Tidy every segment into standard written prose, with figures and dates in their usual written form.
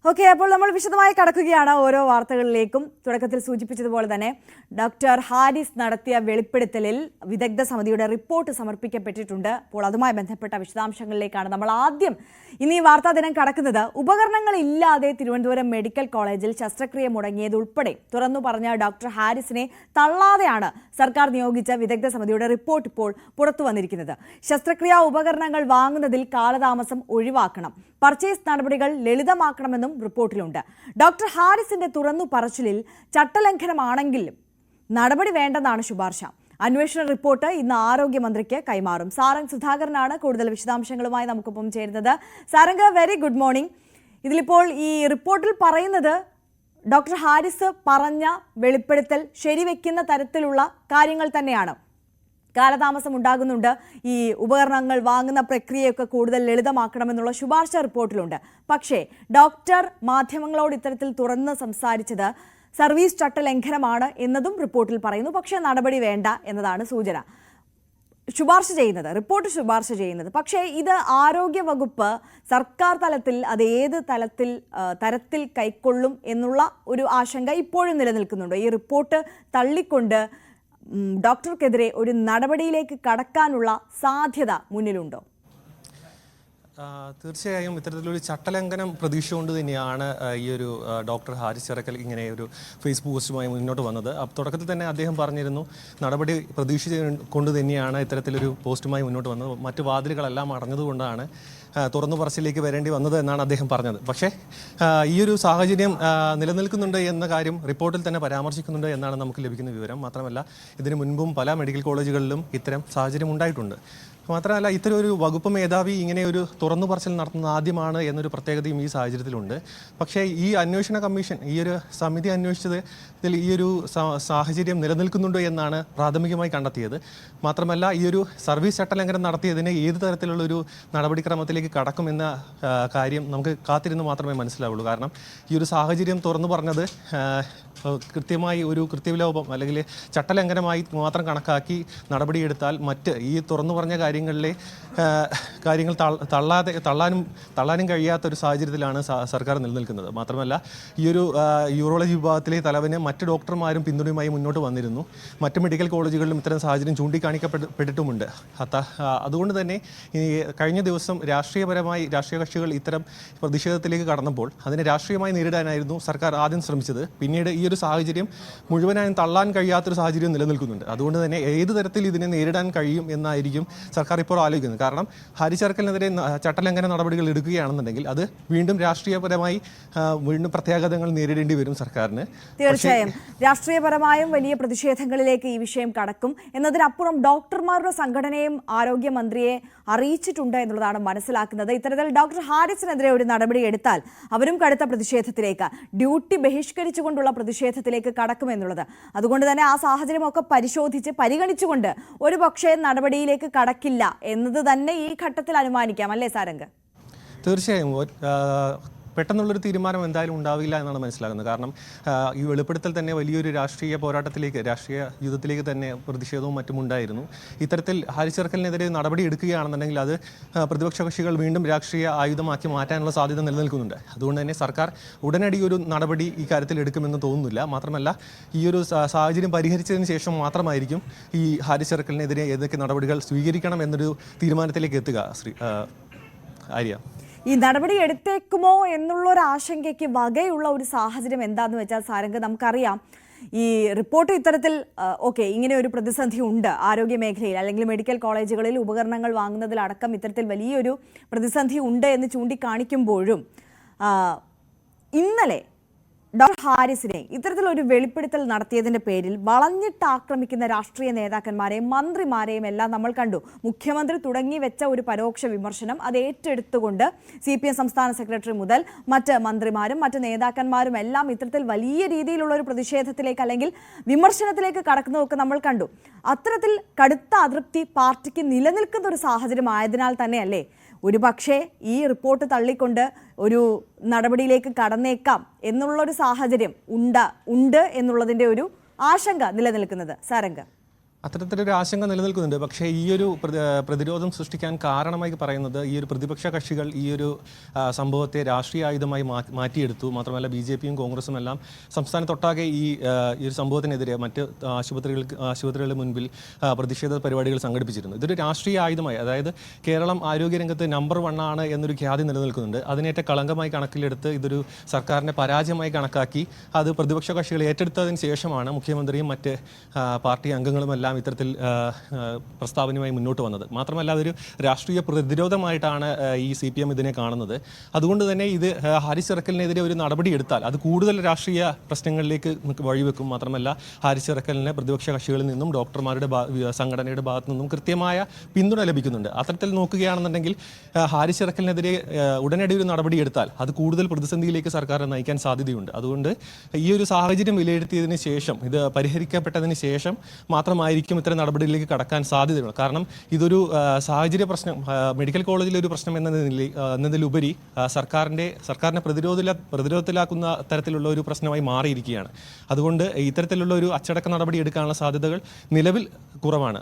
Okay, അപ്പോൾ നമ്മൾ വിശദമായി കടക്കുകയാണ് ഓരോ വാർത്തകളിലേക്കും. തുടക്കത്തിൽ സൂചിപ്പിച്ചതുപോലെ തന്നെ ഡോക്ടർ ഹാരിസ് നടത്തിയ വെളിപ്പെടുത്തലിൽ വിദഗ്ധ സമിതിയുടെ റിപ്പോർട്ട് സമർപ്പിക്കപ്പെട്ടിട്ടുണ്ട്. അപ്പോൾ അതുമായി ബന്ധപ്പെട്ട വിശദാംശങ്ങളിലേക്കാണ് നമ്മൾ ആദ്യം ഇന്ന് ഈ വാർത്താ ദിനം കടക്കുന്നത്. ഉപകരണങ്ങളില്ലാതെ തിരുവനന്തപുരം മെഡിക്കൽ കോളേജിൽ ശസ്ത്രക്രിയ മുടങ്ങിയതുൾപ്പെടെ തുറന്നു പറഞ്ഞ ഡോക്ടർ ഹാരിസിനെ തള്ളാതെയാണ് സർക്കാർ നിയോഗിച്ച വിദഗ്ധ സമിതിയുടെ റിപ്പോർട്ട് ഇപ്പോൾ പുറത്തു വന്നിരിക്കുന്നത്. ശസ്ത്രക്രിയാ ഉപകരണങ്ങൾ വാങ്ങുന്നതിൽ കാലതാമസം ഒഴിവാക്കണം, പർച്ചേസ് നടപടികൾ ലളിതമാക്കണമെന്നും റിപ്പോർട്ടിലുണ്ട്. ഡോക്ടർ ഹാരിസിന്റെ തുറന്നു പറച്ചിലിൽ ചട്ടലംഘനമാണെങ്കിലും നടപടി വേണ്ടെന്നാണ് ശുപാർശ. അന്വേഷണ റിപ്പോർട്ട് ഇന്ന് ആരോഗ്യമന്ത്രിക്ക് കൈമാറും. സാരംഗ് സുധാകരനാണ് കൂടുതൽ വിശദാംശങ്ങളുമായി നമുക്കൊപ്പം ചേരുന്നത്. Sarang, very good morning. ഇതിലിപ്പോൾ ഈ റിപ്പോർട്ടിൽ പറയുന്നത് ഡോക്ടർ ഹാരിസ് പറഞ്ഞ വെളിപ്പെടുത്തൽ ശരിവെക്കുന്ന തരത്തിലുള്ള കാര്യങ്ങൾ തന്നെയാണ്. കാലതാമസം ഉണ്ടാകുന്നുണ്ട്, ഈ ഉപകരണങ്ങൾ വാങ്ങുന്ന പ്രക്രിയയൊക്കെ കൂടുതൽ ലളിതമാക്കണമെന്നുള്ള ശുപാർശ റിപ്പോർട്ടിലുണ്ട്. പക്ഷേ ഡോക്ടർ മാധ്യമങ്ങളോട് ഇത്തരത്തിൽ തുറന്ന് സംസാരിച്ചത് സർവീസ് ചട്ടലംഘനമാണ് എന്നതും റിപ്പോർട്ടിൽ പറയുന്നു. പക്ഷേ നടപടി വേണ്ട എന്നതാണ് സൂചന. റിപ്പോർട്ട് ശുപാർശ ചെയ്യുന്നത്. പക്ഷേ ഇത് ആരോഗ്യ വകുപ്പ് സർക്കാർ തലത്തിൽ അത് ഏത് തരത്തിൽ കൈക്കൊള്ളും എന്നുള്ള ഒരു ആശങ്ക ഇപ്പോഴും നിലനിൽക്കുന്നുണ്ട്. ഈ റിപ്പോർട്ട് തള്ളിക്കൊണ്ട് ഡോക്ടർക്കെതിരെ ഒരു നടപടിയിലേക്ക് കടക്കാനുള്ള സാധ്യത മുന്നിലുണ്ടോ? തീർച്ചയായും ഇത്തരത്തിലൊരു ചട്ടലംഘനം പ്രതീക്ഷിച്ചുകൊണ്ട് തന്നെയാണ് ഈ ഒരു ഡോക്ടർ ഹാരിസ് ചിറക്കൽ ഇങ്ങനെ ഒരു ഫേസ്ബുക്ക് പോസ്റ്റുമായി മുന്നോട്ട് വന്നത്. തുടക്കത്തിൽ തന്നെ അദ്ദേഹം പറഞ്ഞിരുന്നു നടപടി പ്രതീക്ഷിച്ചുകൊണ്ട് തന്നെയാണ് ഇത്തരത്തിലൊരു പോസ്റ്റുമായി മുന്നോട്ട് വന്നത്. മറ്റു വാതിലുകളെല്ലാം അടഞ്ഞതുകൊണ്ടാണ് തുറന്നു പറച്ചിലേക്ക് വരേണ്ടി വന്നത് എന്നാണ് അദ്ദേഹം പറഞ്ഞത്. പക്ഷേ ഈ ഒരു സാഹചര്യം നിലനിൽക്കുന്നുണ്ട് എന്ന കാര്യം റിപ്പോർട്ടിൽ തന്നെ പരാമർശിക്കുന്നുണ്ട് എന്നാണ് നമുക്ക് ലഭിക്കുന്ന വിവരം. മാത്രമല്ല ഇതിനു മുൻപും പല മെഡിക്കൽ കോളേജുകളിലും ഇത്തരം സാഹചര്യം ഉണ്ടായിട്ടുണ്ട്. മാത്രമല്ല ഇത്തരം ഒരു വകുപ്പ് മേധാവി ഇങ്ങനെ ഒരു തുറന്നു പറച്ചിൽ നടത്തുന്നത് ആദ്യമാണ് എന്നൊരു പ്രത്യേകതയും ഈ സാഹചര്യത്തിലുണ്ട്. പക്ഷേ ഈ അന്വേഷണ കമ്മീഷൻ ഈ ഒരു സമിതി അന്വേഷിച്ചതിൽ ഈ ഒരു സാഹചര്യം നിലനിൽക്കുന്നുണ്ടോ എന്നാണ് പ്രാഥമികമായി കണ്ടെത്തിയത്. മാത്രമല്ല ഈ ഒരു സർവീസ് ചട്ടലംഘനം നടത്തിയതിന് ഏത് തരത്തിലുള്ളൊരു നടപടിക്രമത്തിലേക്ക് കടക്കുമെന്ന കാര്യം നമുക്ക് കാത്തിരുന്ന് മാത്രമേ മനസ്സിലാവുള്ളൂ. കാരണം ഈ ഒരു സാഹചര്യം തുറന്നു പറഞ്ഞത് കൃത്യമായി ഒരു കൃത്യവിലോപം അല്ലെങ്കിൽ ചട്ടലംഘനമായി മാത്രം കണക്കാക്കി നടപടിയെടുത്താൽ മറ്റ് ഈ തുറന്നു പറഞ്ഞ കാര്യങ്ങൾ തള്ളാനും കഴിയാത്തൊരു സാഹചര്യത്തിലാണ് സർക്കാർ നിലനിൽക്കുന്നത്. മാത്രമല്ല ഈ ഒരു യൂറോളജി വിഭാഗത്തിലെ തലവന് മറ്റ് ഡോക്ടർമാരും പിന്തുണയുമായി മുന്നോട്ട് വന്നിരുന്നു. മറ്റ് മെഡിക്കൽ കോളേജുകളിലും ഇത്തരം സാഹചര്യം ചൂണ്ടിക്കാണിക്കപ്പെട്ടിട്ടുമുണ്ട്. അതുകൊണ്ട് തന്നെ ഈ കഴിഞ്ഞ ദിവസം രാഷ്ട്രീയ കക്ഷികൾ ഇത്തരം പ്രതിഷേധത്തിലേക്ക് കടന്നപ്പോൾ അതിനെ രാഷ്ട്രീയമായി നേരിടാനായിരുന്നു സർക്കാർ ആദ്യം ശ്രമിച്ചത്. പിന്നീട് ഈ ഒരു സാഹചര്യം മുഴുവനായും തള്ളാൻ കഴിയാത്തൊരു സാഹചര്യം നിലനിൽക്കുന്നുണ്ട്. അതുകൊണ്ട് തന്നെ ഏത് തരത്തിൽ ഇതിനെ നേരിടാൻ കഴിയും എന്നായിരിക്കും സർക്കാർ ഇപ്പോൾ ആലോചിക്കുന്നത്. കാരണം ഹാരിസ് ചിറക്കലിനെതിരെ ചട്ടലംഘന നടപടികൾ എടുക്കുകയാണെന്നുണ്ടെങ്കിൽ അത് വീണ്ടും രാഷ്ട്രീയപരമായി വീണ്ടും പ്രത്യാഘാതങ്ങൾ നേരിടേണ്ടി വരും സർക്കാരിന്. തീർച്ചയായും രാഷ്ട്രീയപരമായും വലിയ പ്രതിഷേധങ്ങളിലേക്ക് ഈ വിഷയം കടക്കും. എന്നതിനപ്പുറം ഡോക്ടർമാരുടെ സംഘടനയും ആരോഗ്യമന്ത്രിയെ അറിയിച്ചിട്ടുണ്ട് എന്നുള്ളതാണ് മനസ്സിലാക്കുന്നത്. ഇത്തരത്തിൽ ഡോക്ടർ ഹാരിസിനെതിരെ ഒരു നടപടി എടുത്താൽ അവരും കടുത്ത പ്രതിഷേധത്തിലേക്ക്, ഡ്യൂട്ടി ബഹിഷ്കരിച്ചുകൊണ്ടുള്ള പ്രതിഷേധത്തിലേക്ക് കടക്കുമെന്നുള്ളത്. അതുകൊണ്ട് തന്നെ ആ സാഹചര്യമൊക്കെ പരിഗണിച്ചുകൊണ്ട് ഒരു പക്ഷേ നടപടിയിലേക്ക് കടക്കില്ല എന്നത് തന്നെ ഈ ഘട്ടത്തിൽ അനുമാനിക്കാം, അല്ലേ സാരംഗ്? തീർച്ചയായും പെട്ടെന്നുള്ളൊരു തീരുമാനം എന്തായാലും ഉണ്ടാവില്ല എന്നാണ് മനസ്സിലാകുന്നത്. കാരണം ഈ വെളിപ്പെടുത്തൽ തന്നെ വലിയൊരു രാഷ്ട്രീയ യുദ്ധത്തിലേക്ക് തന്നെ പ്രതിഷേധവും മറ്റും ഉണ്ടായിരുന്നു. ഇത്തരത്തിൽ ഹാരിസ് ചിറക്കലിനെതിരെ നടപടി എടുക്കുകയാണെന്നുണ്ടെങ്കിൽ അത് പ്രതിപക്ഷ കക്ഷികൾ വീണ്ടും രാഷ്ട്രീയ ആയുധമാക്കി മാറ്റാനുള്ള സാധ്യത നിലനിൽക്കുന്നുണ്ട്. അതുകൊണ്ട് തന്നെ സർക്കാർ ഉടനടി ഒരു നടപടി ഈ കാര്യത്തിൽ എടുക്കുമെന്ന് തോന്നുന്നില്ല. മാത്രമല്ല ഈ ഒരു സാഹചര്യം പരിഹരിച്ചതിന് ശേഷം മാത്രമായിരിക്കും ഈ ഹാരിസ് ചിറക്കലിനെതിരെ ഏതൊക്കെ നടപടികൾ സ്വീകരിക്കണം എന്നൊരു തീരുമാനത്തിലേക്ക് എത്തുക. ആര്യ, ഈ നടപടി എടുത്തേക്കുമോ എന്നുള്ളൊരു ആശങ്കയ്ക്ക് വകയുള്ള ഒരു സാഹചര്യം എന്താണെന്ന് വെച്ചാൽ സാരംഗ്, നമുക്കറിയാം ഈ റിപ്പോർട്ട് ഇത്തരത്തിൽ ഇങ്ങനെ ഒരു പ്രതിസന്ധി ഉണ്ട് ആരോഗ്യ മേഖലയിൽ അല്ലെങ്കിൽ മെഡിക്കൽ കോളേജുകളിൽ ഉപകരണങ്ങൾ വാങ്ങുന്നതിലടക്കം ഇത്തരത്തിൽ വലിയൊരു പ്രതിസന്ധി ഉണ്ട് എന്ന് ചൂണ്ടിക്കാണിക്കുമ്പോഴും ഇന്നലെ ഡോക്ടർ ഹാരിസിനെ ഇത്തരത്തിലൊരു വെളിപ്പെടുത്തൽ നടത്തിയതിൻ്റെ പേരിൽ വളഞ്ഞിട്ട് ആക്രമിക്കുന്ന രാഷ്ട്രീയ നേതാക്കന്മാരെയും മന്ത്രിമാരെയും എല്ലാം നമ്മൾ കണ്ടു. മുഖ്യമന്ത്രി തുടങ്ങി വെച്ച ഒരു പരോക്ഷ വിമർശനം അത് ഏറ്റെടുത്തുകൊണ്ട് CPM സംസ്ഥാന സെക്രട്ടറി മുതൽ മറ്റ് മന്ത്രിമാരും മറ്റ് നേതാക്കന്മാരും എല്ലാം ഇത്തരത്തിൽ വലിയ രീതിയിലുള്ള ഒരു പ്രതിഷേധത്തിലേക്ക് അല്ലെങ്കിൽ വിമർശനത്തിലേക്ക് കടക്കുന്നതൊക്കെ നമ്മൾ കണ്ടു. അത്തരത്തിൽ കടുത്ത അതൃപ്തി പാർട്ടിക്ക് നിലനിൽക്കുന്ന ഒരു സാഹചര്യം ആയതിനാൽ തന്നെയല്ലേ ഒരു പക്ഷേ ഈ റിപ്പോർട്ട് തള്ളിക്കൊണ്ട് ഒരു നടപടിയിലേക്ക് കടന്നേക്കാം എന്നുള്ളൊരു സാഹചര്യം ഉണ്ട് എന്നുള്ളതിൻ്റെ ഒരു ആശങ്ക നിലനിൽക്കുന്നത്? സാരംഗ്, അത്തരത്തിലൊരു ആശങ്ക നിലനിൽക്കുന്നുണ്ട്. പക്ഷേ ഈ ഒരു പ്രതിരോധം സൃഷ്ടിക്കാൻ കാരണമായി പറയുന്നത് ഈ ഒരു പ്രതിപക്ഷ കക്ഷികൾ ഈ ഒരു സംഭവത്തെ രാഷ്ട്രീയ ആയുധമായി മാറ്റിയെടുത്തു. മാത്രമല്ല BJPയും കോൺഗ്രസും എല്ലാം സംസ്ഥാനത്തൊട്ടാകെ ഈ ഒരു സംഭവത്തിനെതിരെ മറ്റ് ആശുപത്രികളുടെ മുൻപിൽ പ്രതിഷേധ പരിപാടികൾ സംഘടിപ്പിച്ചിരുന്നു. ഇതൊരു രാഷ്ട്രീയ ആയുധമായി, അതായത് കേരളം ആരോഗ്യരംഗത്ത് നമ്പർ 1 ആണ് എന്നൊരു ഖ്യാതി നിലനിൽക്കുന്നുണ്ട്. അതിനേറ്റ കളങ്കമായി കണക്കിലെടുത്ത് ഇതൊരു സർക്കാരിൻ്റെ പരാജയമായി കണക്കാക്കി അത് പ്രതിപക്ഷ കക്ഷികൾ ഏറ്റെടുത്തതിന് ശേഷമാണ് മുഖ്യമന്ത്രിയും മറ്റ് പാർട്ടി അംഗങ്ങളുമെല്ലാം ഇത്തരത്തിൽ പ്രസ്താവനയുമായി മുന്നോട്ട് വന്നത്. മാത്രമല്ല അതൊരു രാഷ്ട്രീയ പ്രതിരോധമായിട്ടാണ് ഈ CPM ഇതിനെ കാണുന്നത്. അതുകൊണ്ട് തന്നെ ഇത് ഹാരിസ് ചിറക്കലിനെതിരെ ഒരു നടപടി എടുത്താൽ അത് കൂടുതൽ രാഷ്ട്രീയ പ്രശ്നങ്ങളിലേക്ക് വഴിവെക്കും. മാത്രമല്ല ഹാരിസ് ചിറക്കലിന് പ്രതിപക്ഷ കക്ഷികളിൽ നിന്നും ഡോക്ടർമാരുടെ സംഘടനയുടെ ഭാഗത്തു നിന്നും കൃത്യമായ പിന്തുണ ലഭിക്കുന്നുണ്ട്. അത്തരത്തിൽ നോക്കുകയാണെന്നുണ്ടെങ്കിൽ ഹാരിസ് ചിറക്കലിനെതിരെ ഉടനടി ഒരു നടപടി എടുത്താൽ അത് കൂടുതൽ പ്രതിസന്ധിയിലേക്ക് സർക്കാരിനെ നയിക്കാൻ സാധ്യതയുണ്ട്. അതുകൊണ്ട് ഈ ഒരു സാഹചര്യം വിലയിരുത്തിയതിന് ശേഷം, ഇത് പരിഹരിക്കപ്പെട്ടതിന് ശേഷം മാത്രമായിരിക്കും ഇത്തരം നടപടികളിലേക്ക് കടക്കാൻ സാധ്യതയുള്ളൂ. കാരണം ഇതൊരു സാഹചര്യ പ്രശ്നം, മെഡിക്കൽ കോളേജിലെ ഒരു പ്രശ്നം എന്നതിലുപരി സർക്കാരിനെ പ്രതിരോധത്തിലാക്കുന്ന തരത്തിലുള്ള ഒരു പ്രശ്നമായി മാറിയിരിക്കുകയാണ്. അതുകൊണ്ട് ഇത്തരത്തിലുള്ള ഒരു അച്ചടക്ക നടപടി എടുക്കാനുള്ള സാധ്യതകൾ നിലവിൽ കുറവാണ്.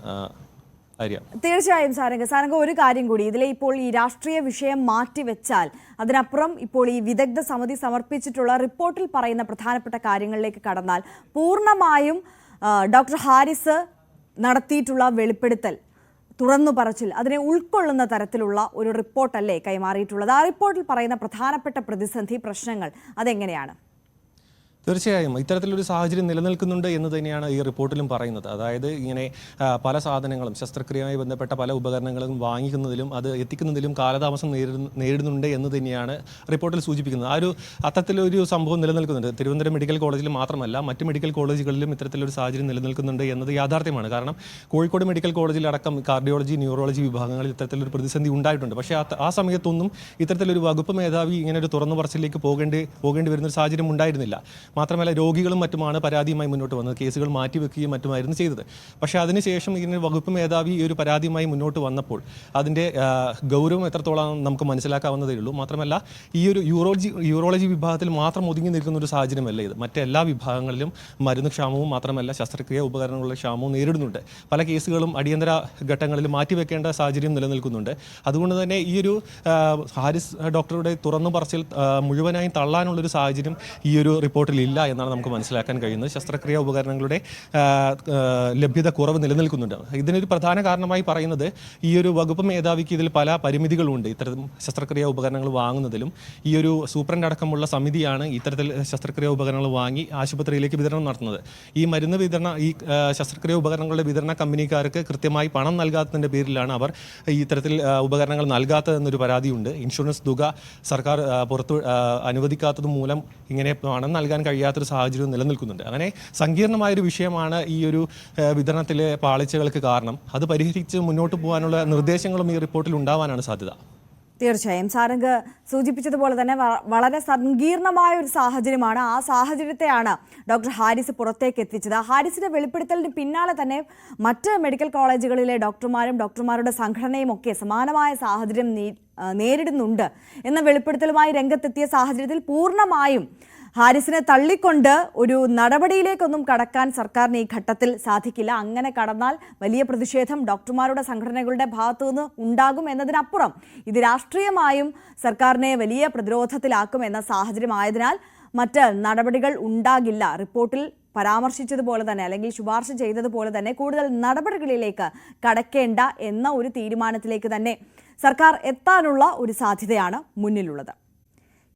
തീർച്ചയായും സാരംഗ ഒരു കാര്യം കൂടി, ഇതിലെ ഇപ്പോൾ ഈ രാഷ്ട്രീയ വിഷയം മാറ്റിവെച്ചാൽ അതിനപ്പുറം ഇപ്പോൾ ഈ വിദഗ്ധ സമിതി സമർപ്പിച്ചിട്ടുള്ള റിപ്പോർട്ടിൽ പറയുന്ന പ്രധാനപ്പെട്ട കാര്യങ്ങളിലേക്ക് കടന്നാൽ പൂർണ്ണമായും ഡോക്ടർ ഹാരിസ് നടത്തിയിട്ടുള്ള വെളിപ്പെടുത്തൽ, തുറന്നു പറച്ചിൽ, അതിനെ ഉൾക്കൊള്ളുന്ന തരത്തിലുള്ള ഒരു റിപ്പോർട്ടല്ലേ കൈമാറിയിട്ടുള്ളത്? ആ റിപ്പോർട്ടിൽ പറയുന്ന പ്രധാനപ്പെട്ട പ്രതിസന്ധി പ്രശ്നങ്ങൾ അതെങ്ങനെയാണ്? തീർച്ചയായും ഇത്തരത്തിലൊരു സാഹചര്യം നിലനിൽക്കുന്നുണ്ട് എന്ന് തന്നെയാണ് ഈ റിപ്പോർട്ടിലും പറയുന്നത്. അതായത് ഇങ്ങനെ പല സാധനങ്ങളും, ശസ്ത്രക്രിയയുമായി ബന്ധപ്പെട്ട പല ഉപകരണങ്ങളും വാങ്ങിക്കുന്നതിലും അത് എത്തിക്കുന്നതിലും കാലതാമസം നേരിടുന്നുണ്ട് എന്ന് തന്നെയാണ് റിപ്പോർട്ടിൽ സൂചിപ്പിക്കുന്നത്. അത്തരത്തിലൊരു സംഭവം നിലനിൽക്കുന്നുണ്ട്. തിരുവനന്തപുരം മെഡിക്കൽ കോളേജിൽ മാത്രമല്ല മറ്റ് മെഡിക്കൽ കോളേജുകളിലും ഇത്തരത്തിലൊരു സാഹചര്യം നിലനിൽക്കുന്നുണ്ട് എന്നത് യാഥാർത്ഥ്യമാണ്. കാരണം കോഴിക്കോട് മെഡിക്കൽ കോളേജിലടക്കം കാർഡിയോളജി, ന്യൂറോളജി വിഭാഗങ്ങളിൽ ഇത്തരത്തിലൊരു പ്രതിസന്ധി ഉണ്ടായിട്ടുണ്ട്. പക്ഷേ ആ സമയത്തൊന്നും ഇത്തരത്തിലൊരു വകുപ്പ് മേധാവി ഇങ്ങനെ ഒരു തുറന്നു പറച്ചിലേക്ക് പോകേണ്ടി വരുന്നൊരു സാഹചര്യം ഉണ്ടായിരുന്നില്ല. മാത്രമല്ല രോഗികളും മറ്റുമാണ് പരാതിയുമായി മുന്നോട്ട് വന്നത്, കേസുകൾ മാറ്റിവെക്കുകയും മറ്റുമായിരുന്നു ചെയ്തത്. പക്ഷേ അതിനുശേഷം ഇങ്ങനെ വകുപ്പ് മേധാവി ഈ ഒരു പരാതിയുമായി മുന്നോട്ട് വന്നപ്പോൾ അതിൻ്റെ ഗൗരവം എത്രത്തോളം നമുക്ക് മനസ്സിലാക്കാവുന്നതേ ഉള്ളൂ. മാത്രമല്ല ഈ ഒരു യൂറോളജി വിഭാഗത്തിൽ മാത്രം ഒതുങ്ങി നിൽക്കുന്ന ഒരു സാഹചര്യമല്ല ഇത്. മറ്റെല്ലാ വിഭാഗങ്ങളിലും മരുന്ന് ക്ഷാമവും മാത്രമല്ല ശസ്ത്രക്രിയ ഉപകരണങ്ങളുടെ ക്ഷാമവും നേരിടുന്നുണ്ട്. പല കേസുകളും അടിയന്തര ഘട്ടങ്ങളിൽ മാറ്റിവെക്കേണ്ട സാഹചര്യം നിലനിൽക്കുന്നുണ്ട്. അതുകൊണ്ട് തന്നെ ഈ ഒരു ഹാരിസ് ഡോക്ടറുടെ തുറന്നു പറച്ചിൽ മുഴുവനായും തള്ളാനുള്ളൊരു സാഹചര്യം ഈ ഒരു റിപ്പോർട്ടിൽ ഇല്ല എന്നാണ് നമുക്ക് മനസ്സിലാക്കാൻ കഴിയുന്നത്. ശസ്ത്രക്രിയ ഉപകരണങ്ങളുടെ ലഭ്യത കുറവ് നിലനിൽക്കുന്നുണ്ട്. ഇതിനൊരു പ്രധാന കാരണമായി പറയുന്നത് ഈ ഒരു വകുപ്പ് മേധാവിക്ക് ഇതിൽ പല പരിമിതികളുമുണ്ട്. ഇത്തരം ശസ്ത്രക്രിയ ഉപകരണങ്ങൾ വാങ്ങുന്നതിലും ഈ ഒരു സൂപ്രണ്ട് അടക്കമുള്ള സമിതിയാണ് ഇത്തരത്തിൽ ശസ്ത്രക്രിയ ഉപകരണങ്ങൾ വാങ്ങി ആശുപത്രിയിലേക്ക് വിതരണം നടത്തുന്നത്. ഈ മരുന്ന് വിതരണ, ഈ ശസ്ത്രക്രിയ ഉപകരണങ്ങളുടെ വിതരണ കമ്പനിക്കാർക്ക് കൃത്യമായി പണം നൽകാത്തതിൻ്റെ പേരിലാണ് അവർ ഇത്തരത്തിൽ ഉപകരണങ്ങൾ നൽകാത്തതെന്നൊരു പരാതിയുണ്ട്. ഇൻഷുറൻസ് തുക സർക്കാർ പുറത്ത് അനുവദിക്കാത്തത് മൂലം ഇങ്ങനെ പണം നൽകാൻ കഴിയാത്തൊരു സാഹചര്യം നിലനിൽക്കുന്നുണ്ട്. അങ്ങനെ സങ്കീർണമായൊരു വിഷയമാണ് ഈ ഒരു വിതരണത്തിലെ പാളിച്ചകൾക്ക് കാരണം. അത് പരിഹരിച്ച് മുന്നോട്ട് പോകാനുള്ള നിർദ്ദേശങ്ങളും ഈ റിപ്പോർട്ടിൽ ഉണ്ടാവാനാണ് സാധ്യത. തീർച്ചയായും സാരംഗ് സൂചിപ്പിച്ചതുപോലെ തന്നെ വളരെ സങ്കീർണമായ ഒരു സാഹചര്യമാണ്. ആ സാഹചര്യത്തെയാണ് ഡോക്ടർ ഹാരിസ് പുറത്തേക്ക് എത്തിച്ചത്. ഹാരിസിന്റെ വെളിപ്പെടുത്തലിന് പിന്നാലെ തന്നെ മറ്റ് മെഡിക്കൽ കോളേജുകളിലെ ഡോക്ടർമാരുടെ സംഘടനയും ഒക്കെ സമാനമായ സാഹചര്യം നേരിടുന്നുണ്ട് എന്ന വെളിപ്പെടുത്തലുമായി രംഗത്തെത്തിയ സാഹചര്യത്തിൽ പൂർണ്ണമായും ഹാരിസിനെ തള്ളിക്കൊണ്ട് ഒരു നടപടിയിലേക്കൊന്നും കടക്കാൻ സർക്കാരിന് ഈ ഘട്ടത്തിൽ സാധിക്കില്ല. അങ്ങനെ കടന്നാൽ വലിയ പ്രതിഷേധം ഡോക്ടർമാരുടെ സംഘടനകളുടെ ഭാഗത്തുനിന്ന് ഉണ്ടാകും എന്നതിനപ്പുറം ഇത് രാഷ്ട്രീയമായും സർക്കാരിനെ വലിയ പ്രതിരോധത്തിലാക്കും എന്ന സാഹചര്യമായതിനാൽ മറ്റ് നടപടികൾ ഉണ്ടാകില്ല. റിപ്പോർട്ടിൽ പരാമർശിച്ചതുപോലെ തന്നെ അല്ലെങ്കിൽ ശുപാർശ ചെയ്തതുപോലെ തന്നെ കൂടുതൽ നടപടികളിലേക്ക് കടക്കേണ്ട എന്ന ഒരു തീരുമാനത്തിലേക്ക് തന്നെ സർക്കാർ എത്താനുള്ള ഒരു സാധ്യതയാണ് മുന്നിലുള്ളത്.